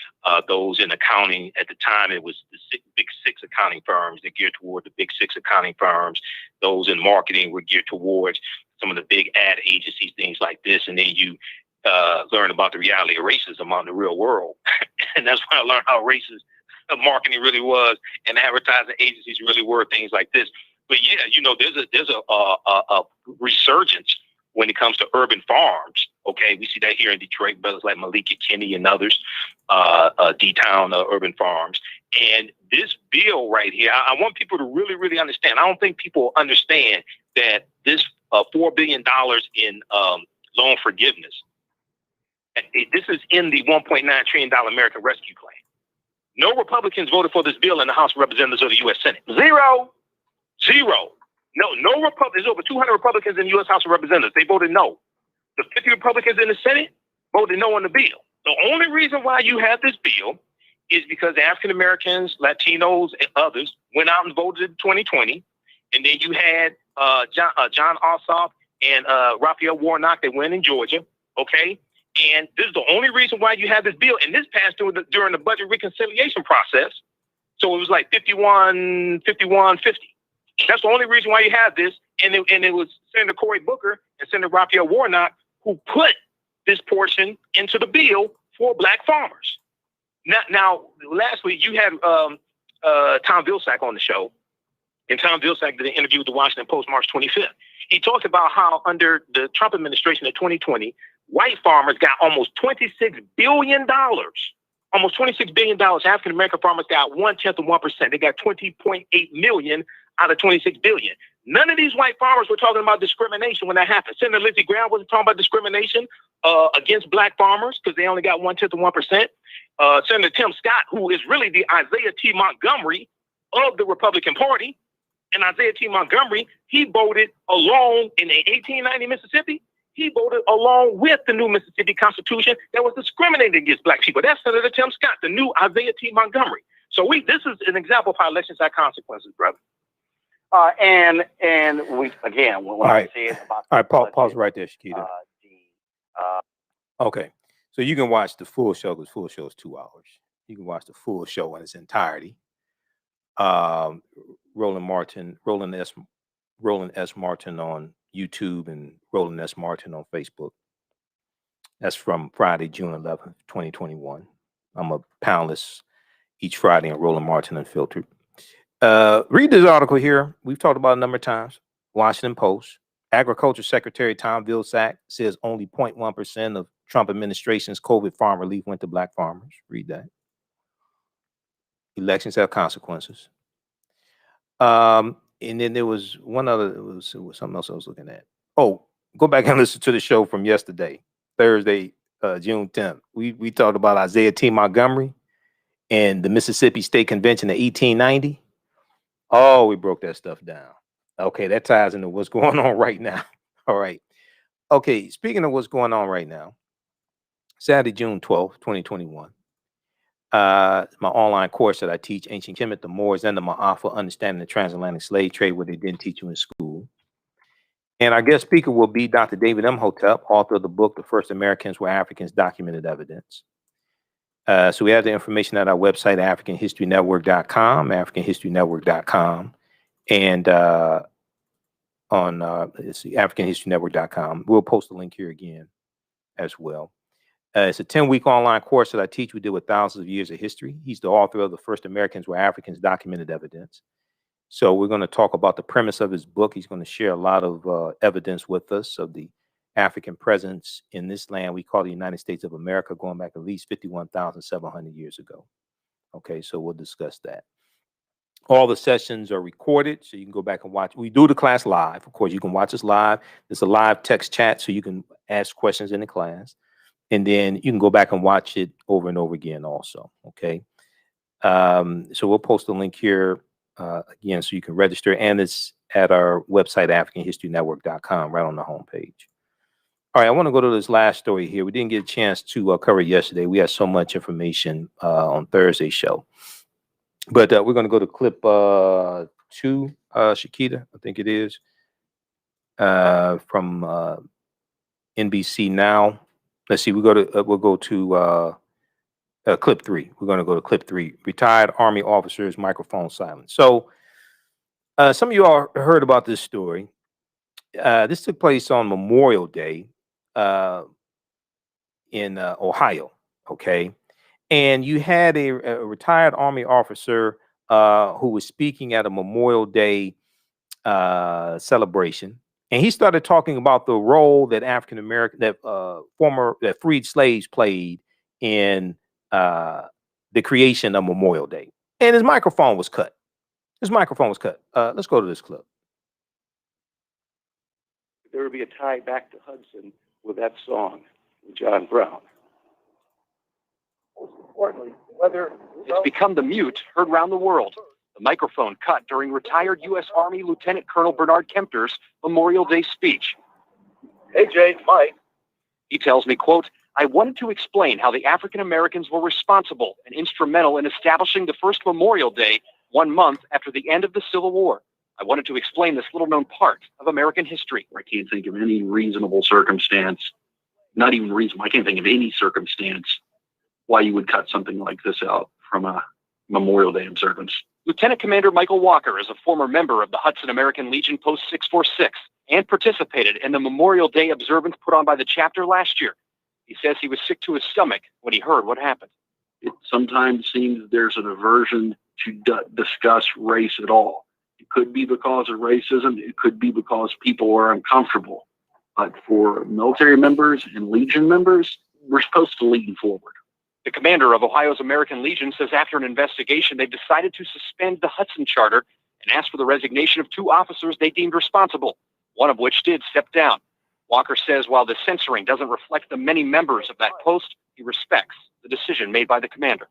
those in accounting. At the time, it was the big six accounting firms. They're geared toward the big six accounting firms. Those in marketing were geared towards some of the big ad agencies, things like this. And then you learn about the reality of racism out in the real world. And that's when I learned how racist marketing really was, and advertising agencies really were, things like this. But yeah, there's a resurgence when it comes to urban farms. Okay, we see that here in Detroit, brothers like Malika Kinney and others, D-Town urban farms. And this bill right here, I want people to really, really understand. I don't think people understand that this $4 billion in loan forgiveness, this is in the $1.9 trillion American Rescue Plan. No Republicans voted for this bill in the House of Representatives or the U.S. Senate. Zero. No Republicans. There's over 200 Republicans in the U.S. House of Representatives. They voted no. The 50 Republicans in the Senate voted no on the bill. The only reason why you have this bill is because African Americans, Latinos, and others went out and voted in 2020. And then you had John Ossoff and Raphael Warnock. They went in Georgia. Okay. And this is the only reason why you have this bill. And this passed during the budget reconciliation process. So it was like 51-50. That's the only reason why you have this. And it was Senator Cory Booker and Senator Raphael Warnock who put this portion into the bill for black farmers. Now last week you had Tom Vilsack on the show, and Tom Vilsack did an interview with the Washington Post March 25th. He talked about how under the Trump administration in 2020, white farmers got almost $26 billion. Almost $26 billion. African-American farmers got 0.1% of 1%. They got 20.8 million out of 26 billion. None of these white farmers were talking about discrimination when that happened. Senator Lindsey Graham wasn't talking about discrimination against black farmers because they only got 0.1% of 1%. Senator Tim Scott, who is really the Isaiah T. Montgomery of the Republican Party, and Isaiah T. Montgomery, he voted along in the 1890 Mississippi. He voted along with the new Mississippi Constitution that was discriminating against black people. That's Senator Tim Scott, the new Isaiah T. Montgomery. So this is an example of how elections have consequences, brother. And we again when I say it about all right, pause right there, Shakita. Okay, so you can watch the full show because full show is 2 hours. You can watch the full show in its entirety. Roland S. Martin on YouTube and Roland S. Martin on Facebook. That's from Friday, June 11th, 2021. I'm a panelist each Friday on Roland Martin Unfiltered. Read this article here. We've talked about it a number of times. Washington Post. Agriculture Secretary Tom Vilsack says only 0.1% of Trump administration's COVID farm relief went to black farmers. Read that. Elections have consequences. And then there was one other, it was something else I was looking at. Oh, go back and listen to the show from yesterday, Thursday, June 10th. We talked about Isaiah T. Montgomery and the Mississippi State Convention of 1890. Oh, we broke that stuff down. Okay, that ties into what's going on right now. All right. Okay, speaking of what's going on right now, Saturday, June 12th, 2021. My online course that I teach, Ancient Kemet, the Moors, and the Ma'afa, Understanding the Transatlantic Slave Trade, what they didn't teach you in school. And our guest speaker will be Dr. David Imhotep, author of the book, The First Americans Were Africans, Documented Evidence. So we have the information at our website, AfricanHistoryNetwork.com, AfricanHistoryNetwork.com, and on AfricanHistoryNetwork.com. We'll post the link here again as well. It's a 10-week online course that I teach. We deal with thousands of years of history. He's the author of The First Americans Were Africans, Documented Evidence. So we're going to talk about the premise of his book. He's going to share a lot of evidence with us of the African presence in this land we call the United States of America, going back at least 51,700 years ago. Okay, so we'll discuss that. All the sessions are recorded, so you can go back and watch. We do the class live. Of course, you can watch us live. There's a live text chat, so you can ask questions in the class. And then you can go back and watch it over and over again also, okay? So we'll post a link here again so you can register. And it's at our website, AfricanHistoryNetwork.com, right on the homepage. All right, I want to go to this last story here. We didn't get a chance to cover it yesterday. We had so much information on Thursday's show. But we're going to go to clip 2, Shakita, I think it is, from NBC Now. Let's see, we'll go to clip 3. We're going to go to clip 3. Retired Army officers, microphone silence. So some of you all heard about this story. This took place on Memorial Day in Ohio, okay? And you had a retired Army officer who was speaking at a Memorial Day celebration. And he started talking about the role that African American, that freed slaves played in the creation of Memorial Day. And his microphone was cut. Let's go to this clip. There would be a tie back to Hudson with that song, with John Brown. Most importantly, whether it's become the mute heard around the world. The microphone cut during retired U.S. Army Lieutenant Colonel Bernard Kempter's Memorial Day speech. Hey, Jay, Mike. He tells me, quote, I wanted to explain how the African Americans were responsible and instrumental in establishing the first Memorial Day 1 month after the end of the Civil War. I wanted to explain this little-known part of American history. I can't think of any reasonable circumstance, not even reasonable, I can't think of any circumstance why you would cut something like this out from a Memorial Day observance. Lieutenant Commander Michael Walker is a former member of the Hudson American Legion Post 646 and participated in the Memorial Day observance put on by the chapter last year. He says he was sick to his stomach when he heard what happened. It sometimes seems there's an aversion to discuss race at all. It could be because of racism. It could be because people are uncomfortable. But for military members and Legion members, we're supposed to lean forward. The commander of Ohio's American Legion says after an investigation, they've decided to suspend the Hudson Charter and ask for the resignation of 2 officers they deemed responsible, one of which did step down. Walker says while the censoring doesn't reflect the many members of that post, he respects the decision made by the commander.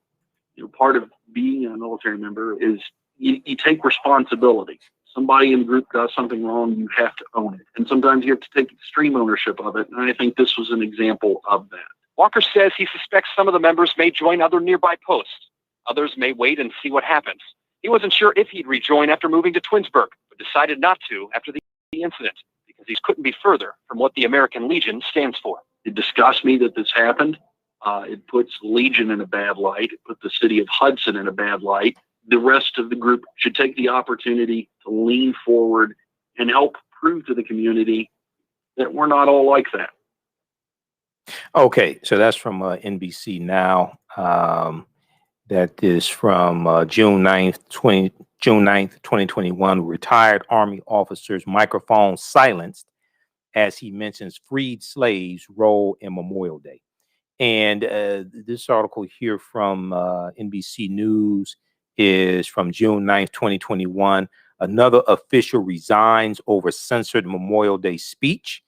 Part of being a military member is you take responsibility. Somebody in the group does something wrong, you have to own it. And sometimes you have to take extreme ownership of it. And I think this was an example of that. Walker says he suspects some of the members may join other nearby posts. Others may wait and see what happens. He wasn't sure if he'd rejoin after moving to Twinsburg, but decided not to after the incident because he couldn't be further from what the American Legion stands for. It disgusts me that this happened. It puts Legion in a bad light. It put the city of Hudson in a bad light. The rest of the group should take the opportunity to lean forward and help prove to the community that we're not all like that. Okay, so that's from NBC Now. That is from June 9th, 2021. Retired Army officer's microphone silenced as he mentions freed slaves' role in Memorial Day. And this article here from NBC News is from June 9th, 2021. Another official resigns over censored Memorial Day speech.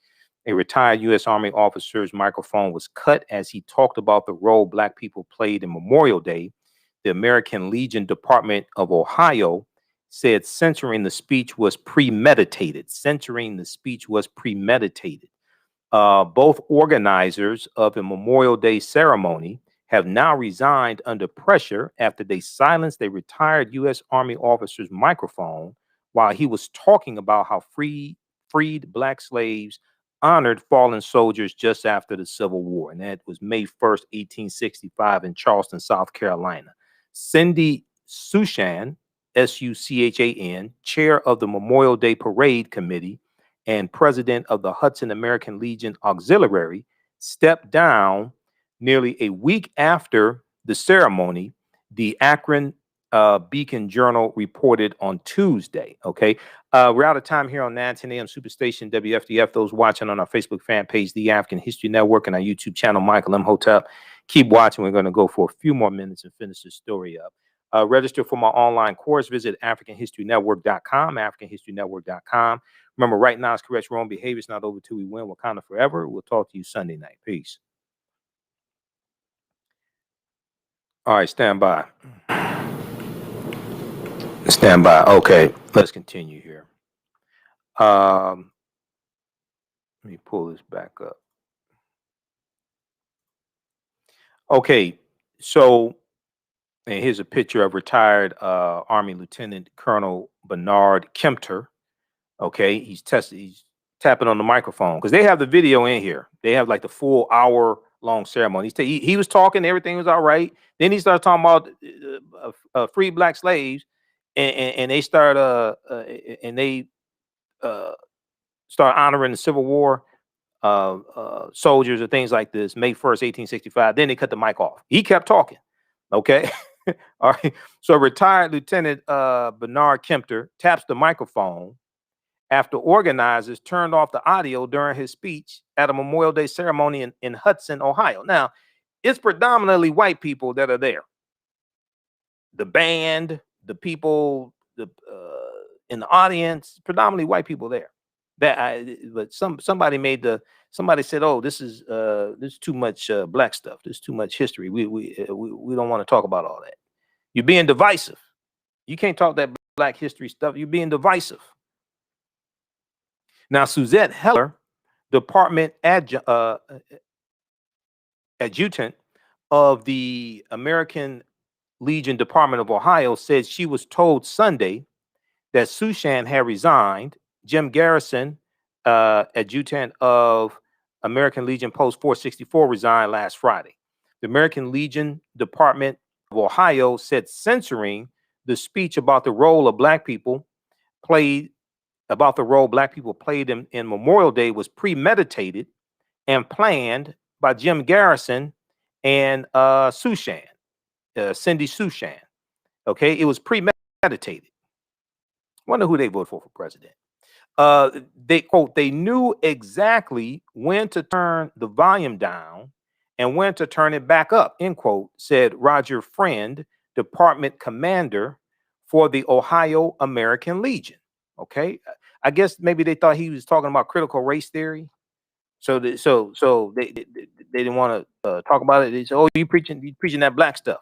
A retired U.S. Army officer's microphone was cut as he talked about the role Black people played in Memorial Day. The American Legion Department of Ohio said censoring the speech was premeditated. Censoring the speech was premeditated. Both organizers of the Memorial Day ceremony have now resigned under pressure after they silenced a retired U.S. Army officer's microphone while he was talking about how freed Black slaves honored fallen soldiers just after the Civil War. And that was May 1st, 1865 in Charleston, South Carolina. Cindy Suchan, S-U-C-H-A-N, chair of the Memorial Day Parade Committee and president of the Hudson American Legion Auxiliary, stepped down nearly a week after the ceremony, the Akron Beacon Journal reported on Tuesday. Okay, we're out of time here on 910 AM Superstation WFDF. Those watching on our Facebook fan page, The African History Network, and our YouTube channel, Michael Imhotep. Keep watching. We're going to go for a few more minutes and finish this story up. Register for my online course. Visit AfricanHistoryNetwork.com, AfricanHistoryNetwork.com. Remember, right now it's correct wrong behavior. It's not over till we win. Wakanda forever. We'll talk to you Sunday night. Peace. All right, stand by. Stand by. Okay, let's continue here. Let me pull this back up. Okay, so and here's a picture of retired Army Lieutenant Colonel Bernard Kempter. Okay, he's tapping on the microphone because they have the video in here. They have like the full hour-long ceremony. He was talking, everything was all right. Then he started talking about free Black slaves, and they start honoring the Civil War soldiers or things like this. May 1st, 1865. Then they cut the mic off. He kept talking. Okay. All right. So retired Lieutenant Bernard Kempter taps the microphone after organizers turned off the audio during his speech at a Memorial Day ceremony in Hudson, Ohio. Now, it's predominantly white people that are there. The band, the people, in the audience, predominantly white people there. But somebody said, "Oh, this is too much Black stuff. There's too much history. We don't want to talk about all that. You're being divisive. You can't talk that Black history stuff. You're being divisive." Now, Suzette Heller, department adjutant of the American Legion Department of Ohio, said she was told Sunday that Suchan had resigned. Jim Garrison, adjutant of American Legion Post 464, resigned last Friday. The American Legion Department of Ohio said censoring the speech about the role Black people played in Memorial Day was premeditated and planned by Jim Garrison and Cindy Sushan. Okay, it was premeditated. Wonder who they voted for president. They quote, they knew exactly when to turn the volume down and when to turn it back up, end quote, said Roger Friend, department commander for the Ohio American Legion. Okay, I guess maybe they thought he was talking about critical race theory. So they didn't want to talk about it. They said, "Oh, you preaching that black stuff.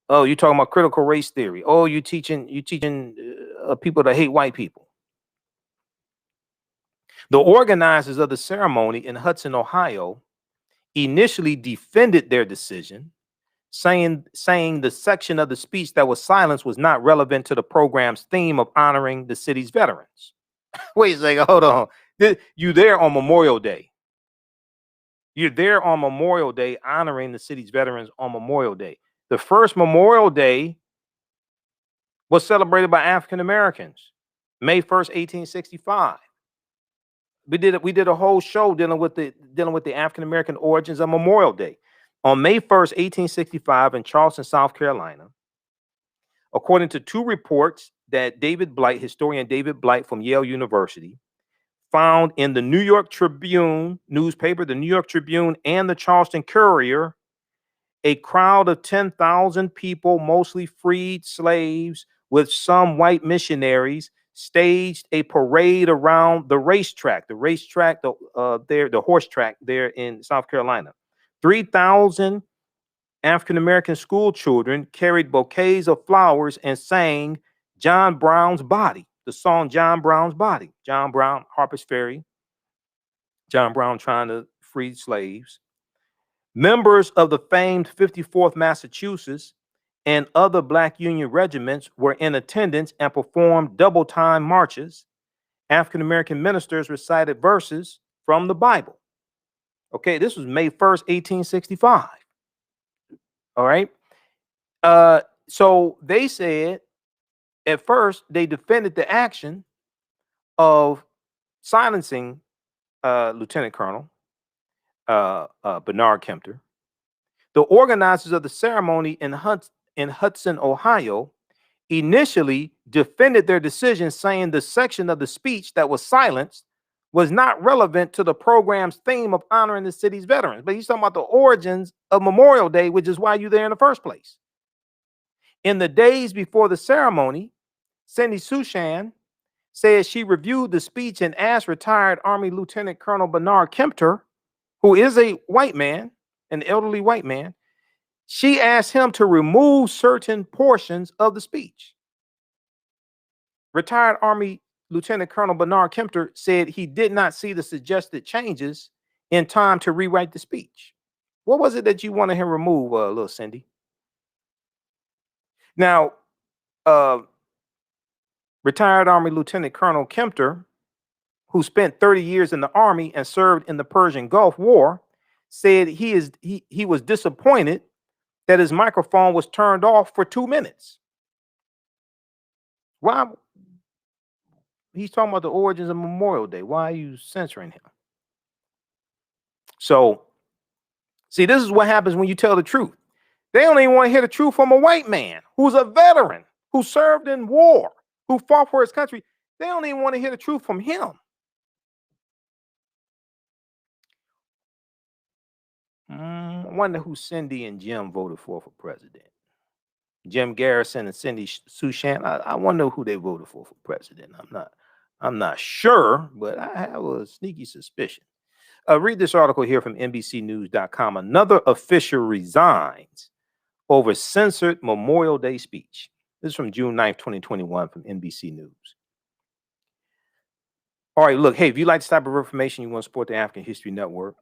Oh, you talking about critical race theory. Oh, you teaching people to hate white people." The organizers of the ceremony in Hudson, Ohio, initially defended their decision, saying the section of the speech that was silenced was not relevant to the program's theme of honoring the city's veterans. Wait a second, hold on. You there on Memorial Day? You're there on Memorial Day honoring the city's veterans on Memorial Day. The first Memorial Day was celebrated by African Americans, May 1st, 1865. We did a whole show dealing with the African American origins of Memorial Day. On May 1st, 1865, in Charleston, South Carolina, according to two reports that historian David Blight from Yale University, found in the New York Tribune newspaper, the New York Tribune, and the Charleston Courier, a crowd of 10,000 people, mostly freed slaves, with some white missionaries, staged a parade around the racetrack, the horse track there in South Carolina. 3,000 African American school children carried bouquets of flowers and sang John Brown's Body, the song John Brown's Body. John Brown, Harper's Ferry, John Brown trying to free slaves. Members of the famed 54th Massachusetts and other Black Union regiments were in attendance and performed double-time marches. African American ministers recited verses from the Bible. Okay, this was May 1st, 1865. All right. So they said at first they defended the action of silencing Lieutenant Colonel Bernard Kempter. The organizers of the ceremony in Hudson, Ohio, initially defended their decision, saying the section of the speech that was silenced was not relevant to the program's theme of honoring the city's veterans. But he's talking about the origins of Memorial Day, which is why you're there in the first place. In the days before the ceremony, Cindy Sushan said she reviewed the speech and asked retired Army Lieutenant Colonel Bernard Kempter, who is a white man, an elderly white man, she asked him to remove certain portions of the speech. Retired Army Lieutenant Colonel Bernard Kempter said he did not see the suggested changes in time to rewrite the speech. What was it that you wanted him to remove, little Cindy? Now, retired Army Lieutenant Colonel Kempter, who spent 30 years in the Army and served in the Persian Gulf War, said he was disappointed that his microphone was turned off for 2 minutes. Why? He's talking about the origins of Memorial Day. Why are you censoring him? So, see, this is what happens when you tell the truth. They don't even want to hear the truth from a white man who's a veteran, who served in war, who fought for his country. They don't even want to hear the truth from him. I wonder who Cindy and Jim voted for president. Jim Garrison and Cindy Sushan. I wonder who they voted for president. I'm not sure, but I have a sneaky suspicion. Read this article here from NBCnews.com. Another official resigns over censored Memorial Day speech. This is from June 9th, 2021 from NBC News. All right, look, hey, if you like this type of information, you want to support the African History Network,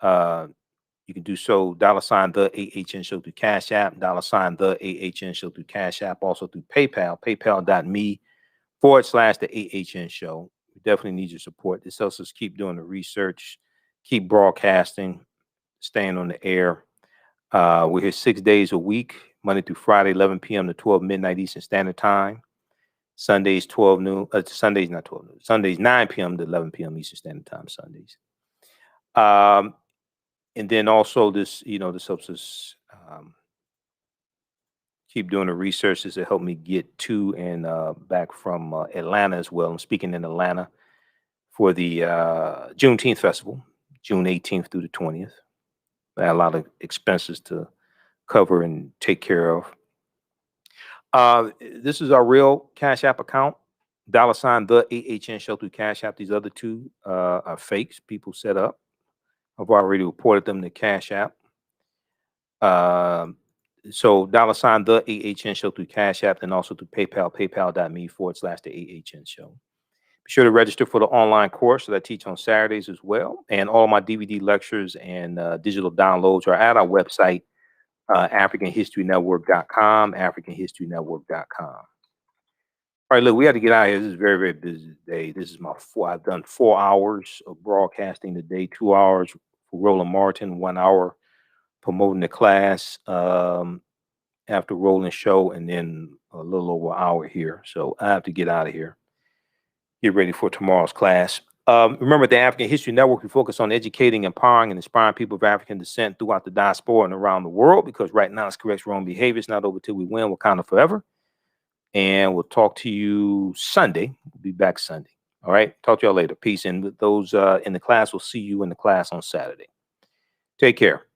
you can do so, $ the AHN Show through Cash App, $ the AHN Show through Cash App, also through PayPal, paypal.me/the AHN Show. We definitely need your support. This helps us keep doing the research, keep broadcasting, staying on the air. We're here 6 days a week, Monday through Friday, 11 p.m. to 12 midnight Eastern Standard Time. Sundays, 12 noon. Sundays, not 12 noon. Sundays, 9 p.m. to 11 p.m. Eastern Standard Time, Sundays. And then also this, this helps us keep doing the research. This will help me get to and back from Atlanta as well. I'm speaking in Atlanta for the Juneteenth festival, June 18th through the 20th. I had a lot of expenses to cover and take care of. This is our real Cash App account. $ the AHN show through Cash App. These other two are fakes people set up. I've already reported them to Cash App. So $ the AHN show through Cash App, and also through PayPal, paypal.me/the AHN show. Be sure to register for the online course that I teach on Saturdays as well. And all my DVD lectures and digital downloads are at our website, AfricanHistoryNetwork.com, AfricanHistoryNetwork.com. All right, look, we had to get out of here. This is a very, very busy day. This is I've done 4 hours of broadcasting today, 2 hours for Roland Martin, 1 hour promoting the class after Roland's show, and then a little over an hour here. So I have to get out of here. Get ready for tomorrow's class. Remember, the African History Network, we focus on educating, empowering, and inspiring people of African descent throughout the diaspora and around the world, because right now it's corrects wrong behavior. It's not over till we win. Wakanda forever. And we'll talk to you Sunday. We'll be back Sunday. All right. Talk to y'all later. Peace. And with those in the class, we'll see you in the class on Saturday. Take care.